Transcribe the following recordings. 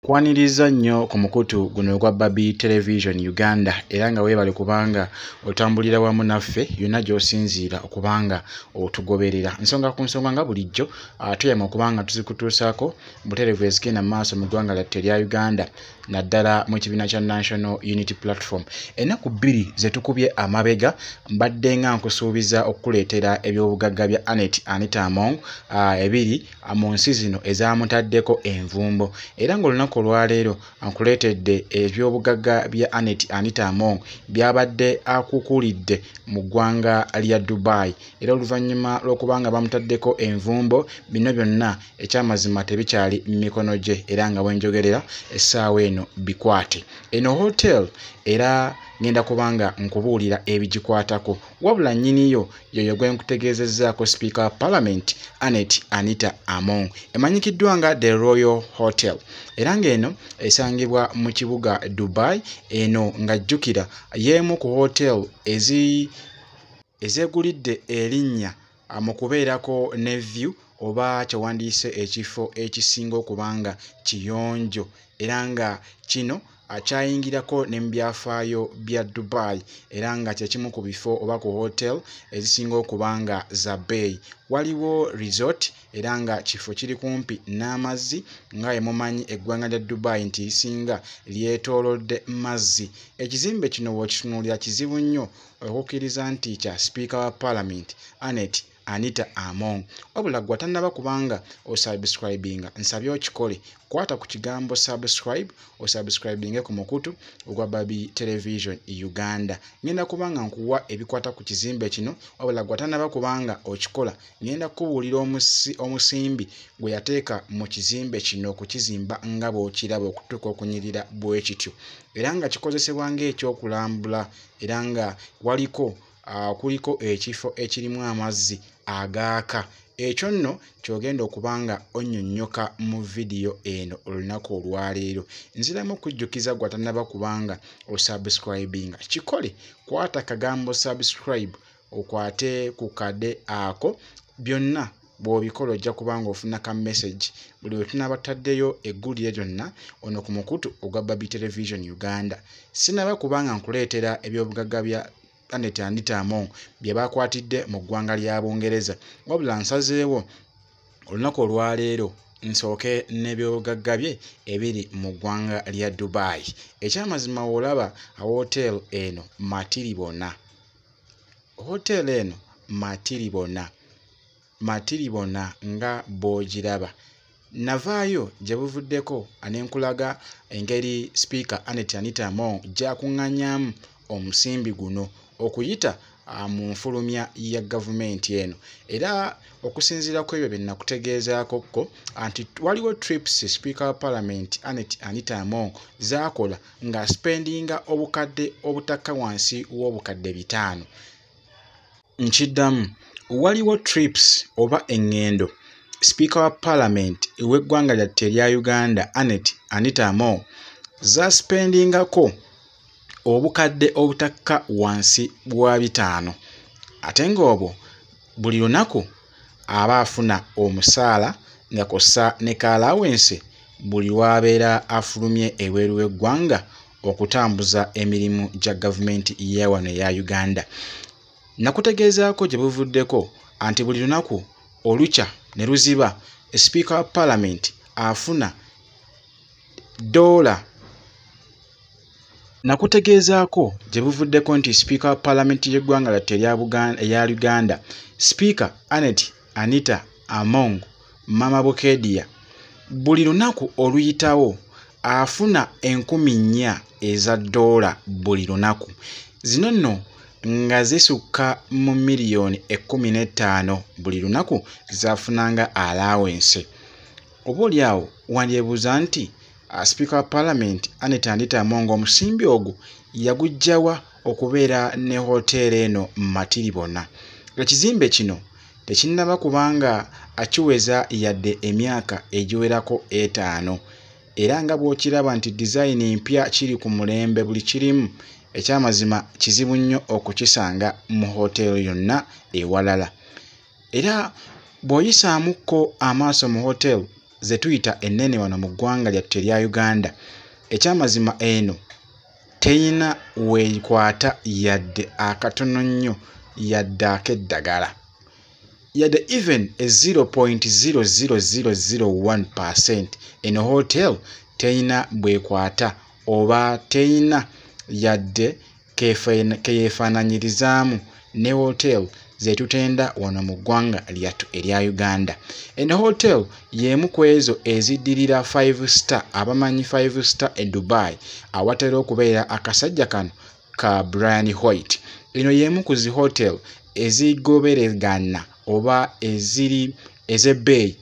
Kwaniriza nnyo ku mukutu guno gwa Babi Television Uganda era nga weebale kubanga otambulira wamu naffe yonna gy'osinziira okubanga otugoberera. Nsonga ku nsonga nga bulijjo tuyama okubanga tuzikutuusaako butereevu ezigenda mu maaso mu ggwanga lyattu erya Uganda naddala mu kibiina kya National Unity Platform. Ennaku bbiri ze tukubye amabega mbadde nga nkusuubiza okukuleetera ebyobugagga bya Anita Among ebiri mu nsi zino ezamutaddeko envumbo era ng'olunaku olwaleero nkuleetedde ebyobugagga bya Anita Among byabadde akukulidde mu ggwanga lya Dubai era oluvannyuma lw'okubanga bamutaddeko envumbo bino byonna ekyamazima tebikyali mu mikono gye era nga wenjogerera essaawa eno bikwate. Eno hotel era ngenda kubanga nkubuulira ebigikwatako wabula nnyiniyo yoyo gwe nkutegeezezzaako Speaker wa Parliament Anita Among emanyikiddwa nga The Royal Hotel era ng'eno esangibwa mu kibuga Dubai. Eno ng'ajjukira y'emu ku hotel ezeegulidde erinnya mu kubeerako ne view oba kyewandiise ekifo ekisinga okubanga kiyonjo era nga kino akyayingirako ne mu byafaayo bya Dubai era nga kyekimu ku bifo oba ku hotel ezisinga okubanga za bbeeyi. Waliwo resort era nga kifo kiri kumpi n'amazzi nga emumanyi eggwanga lya Dubai nti lisinga lyetoolodde mazzi. Ekizimbe kino bw'okitunuulira kizibu nnyo okukkiriza nti kya Speaker wa Parliament Anita Among. Wabula gwe atannaba kubanga osubscribinga nsabye okikole, kwata ku kigambo subscribe osubscribinge ku mukutu ogwa Babi Television Uganda. Ngenda kubanga nkuwa ebikwata ku kizimbe kino, wabula gwe atannaba kubanga okikola ngenda kubuulira omusimbi gwe yateeka mu kizimbe kino okukizimba nga bw'okiraba okutuuka okunyirira bwe kityo era nga kikozesebwa ng'ekyokulambula era nga kuliko ekifo ekirimu amazzi agaaka. Ekyo nno ky'ogenda okubanga onnyonnyoka mu vidiyo eno olunaku olwaleero. Nziramu okujjukiza gwe atannaba kubanga osubscribinga kikole, kwata kagambo subscribe okwate ku kade ako, byonna bw'obikola ojja kubanga ofuna ka message buli we tunaaba tutaddeyo eggulire gyonna ono ku mukutu ogwa Babi Television Uganda. Sinaba kubanga nkuleetera ebyobugagga bya Anita Among bye bakwatidde mu ggwanga lya Bungereza, wabula nsazeewo olunaku olwaleero nsooke n'ebyobugagga bye ebiri mu ggwanga lya Dubai. Ekyamazima w'olaba hotel eno matiribona. Hotel eno matiribona nga bw'ogiraba. Navaayo gye buvuddeko anenkulaga engeri Speaker Anita Among gy'akuŋŋaanyaamu omusimbi guno okuyita mu nfulumya ya gavumenti eno era okusinziira ku ebyo bye nakutegeezaako nti waliwo trips Speaker wa Parliament Anita Among z'akola nga spendinga obukadde obutakka wansi w'obukadde 5. Nkiddamu, waliwo trips oba engendo Speaker wa Parliament w'eggwanga lyattu erya Uganda Anita Among za spendingako obukadde obutakka wansi bwa 5 ate ng'obwo buli lunaku aba afuna omusaala nga kossa ne kalawense buli lw'abeera afulumye ebweru w'eggwanga okutambuza emirimu gya gavumenti ya wano eya Uganda. Nakutegeezaako gye buvuddeko anti buli lunaku olukya ne luziba Speaker wa Parliament afuna $. Nakutegeezaako gye buvuddeko nti Speaker wa Parliament y'eggwanga lyattu erya Uganda Speaker Anita Among Mama Bukedia buli lunaku oluyitawo afuna $4,000 buli lunaku. Zino nno nga zisukka mu miliyoni 15 buli lunaku zaafunanga allowance. Oboolyawo wandyebuuza nti Speaker wa Parliament Anita Among omusimbi ogwo yaguggyawa okubeera ne hotel eno matiribona. Ekizimbe kino tekinnaba kubanga akiweza yadde emyaka egiwerako 5 era nga bw'okiraba nti design mpya kiri ku mulembe buli kirimu. Ekyamazima kizibu nnyo okukisanga mu hotel yonna ewalala era bw'oyisaamuko amaaso mu hotel ze tuyita ennene wano mu ggwanga lyattu erya Uganda ekyamazima eno teyina weekwata yadde akatono nnyo yadde ak'eddagala yadde even a 0.00001% eno hotel teyina bwekwata oba teyina yadde keyefaananyirizaamu ne hotel zetutenda wano mu ggwanga lyattu erya Uganda. Eno hotel y'emu ku ezo eziddirira 5 star abamanyi 5 star e Dubai awatera okubeera akasajja kano ka Brian White. Eno y'emu ku zi hotel ezigoberegana oba ez'ebbeeyi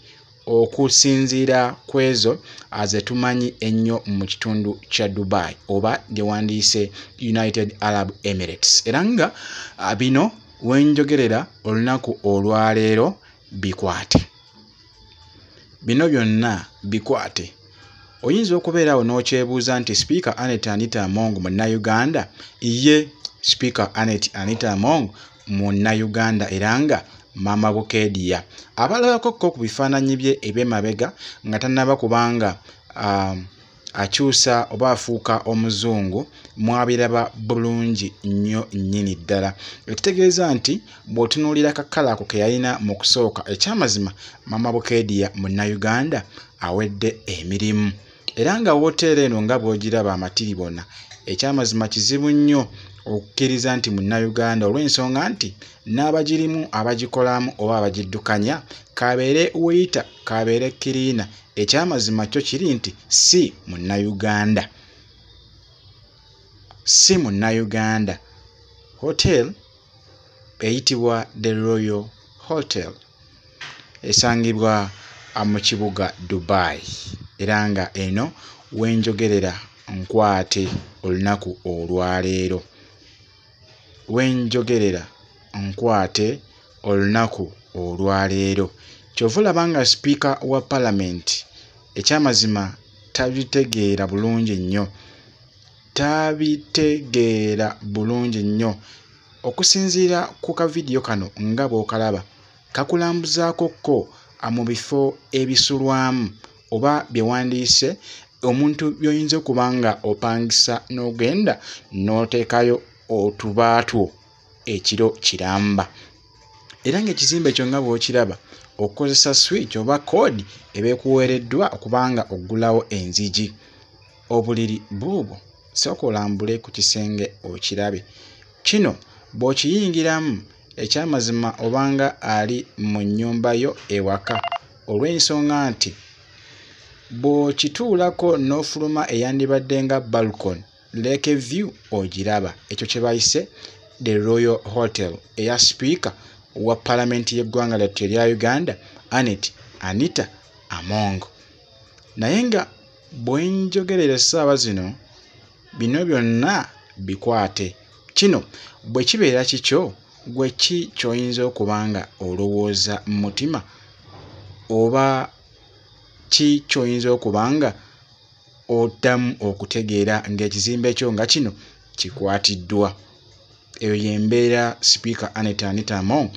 okusinziira ku ezo azetumanyi ennyo mu kitundu kya Dubai oba gye wandiise United Arab Emirates. Era nga bino wenjogerera olunaku olwaleero bikwate. Bino byonna bikwate. Oyinza okubeerawo n'okyebuuza nti Speaker Annette Anita Among Munnayuganda? Ye Speaker Annette Anita Among Munnayuganda era nga Mama Bukedia. Abalabako ku bifaananyi bye eby'emabega nga tannaba kubanga akyusa oba afuuka omuzungu mwabiraba bulungi nnyo nnyini ddala. Ekitegeeza nti bw'otunuulira kakala ako ke yalina mu kusooka ekyamazima Mama Bukedia Munnayuganda awedde emirimu. Era nga woteera eno nga bw'ogiraba amatiri bonna ekyamazima kizibu nnyo okukkiriza nti Munnayuganda olw'ensonga nti n'abagirimu abagikolamu oba abagiddukanya kabeere weyita kabeere kiriina ekyamazima kyo kiri nti si Munnayuganda. Si Munnayuganda. Hotel eyitibwa The Royal Hotel esangibwa mu kibuga Dubai era nga eno wenjogerera nkwate olunaku olwaleero. Wenjogerera nkwate olunaku olwaleero. Kyova olaba nga Speaker wa Parliament ekyamazima tabitegeera bulungi nnyo. Tabitegeera bulungi nnyo. Okusinziira ku kavidiyo kano nga bw'okalaba kakulambuzaako ko mu bifo ebisulwamu oba bye wandiise omuntu by'oyinza okubanga opangisa n'ogenda n'oteekayo otubaatwo ekiro kiramba. Era ng'ekizimbe kyo nga bw'okiraba okukozesa switch oba koodi ebeekuweereddwa okubanga oggulawo enzigi. Obuliri buubwo sooka olambule ku kisenge okirabe. Kino bw'okiyingiramu ekyamazima obanga ali mu nnyumba yo ewaka olw'ensonga nti bw'okituulako n'ofuluma eyandibadde nga balcony lake view ogiraba. Ekyo kye bayise The Royal Hotel eya Speaker wa Parliament y'eggwanga lyattu erya Uganda Annette Anita Among. Naye nga bwenjogerera essaawa zino bino byonna bikwate. Kino bwe kibeera kikyo gwe ki ky'oyinza okubanga olowooza mu mutima oba ki ky'oyinza okubanga oddamu okutegeera ng'ekizimbe kyo nga kino kikwatiddwa. Eyo y'embeera Speaker Annette Anita Among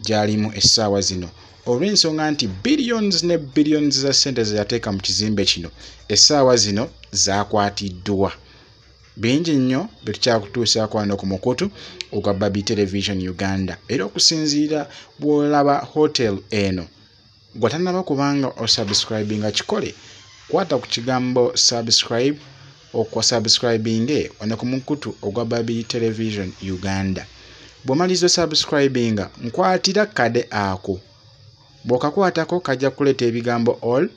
gy'alimu essaawa zino olw'ensonga nti billions ne billions za ssente ze yateeka mu kizimbe kino essaawa zino zaakwatiddwa. Bingi nnyo bye tukyakutuusaako wano ku mukutu ogwa Baby Television Uganda. Era okusinziira bw'olaba hotel eno gwe tannaba kubanga osubscribinga kikole kwata ku kigambo subscribe subscribinge wano ku mukutu ogwa Baby Television Uganda. Bw'omaliza osubscribinga nkwatira kade ako. Bw'okakwatako kajja kuleeta ebigambo all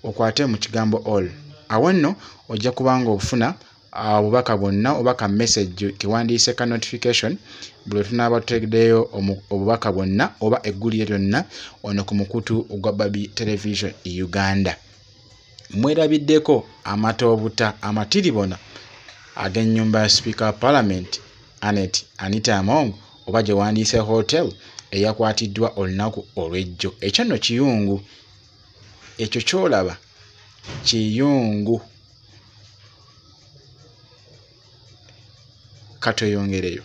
okwate mu kigambo all. Awo nno ojja kubanga ofuna obubaka bwonna oba ka message kiwandiise ka notification bwe tunaaba tutegeddeyo obubaka bwonna oba eggulire lyonna wano ku mukutu ogwa Baby Television Uganda. Mwerabiddeko amatoobuta amatiribona ag'ennyumba ya Speaker Parliament Annette Anita Among oba gye wandiise hotel eyakwatiddwa olunaku olw'ejjo. Ekyo nno kiyungu. Ekyo ky'olaba kiyungu. Katoyongereyo.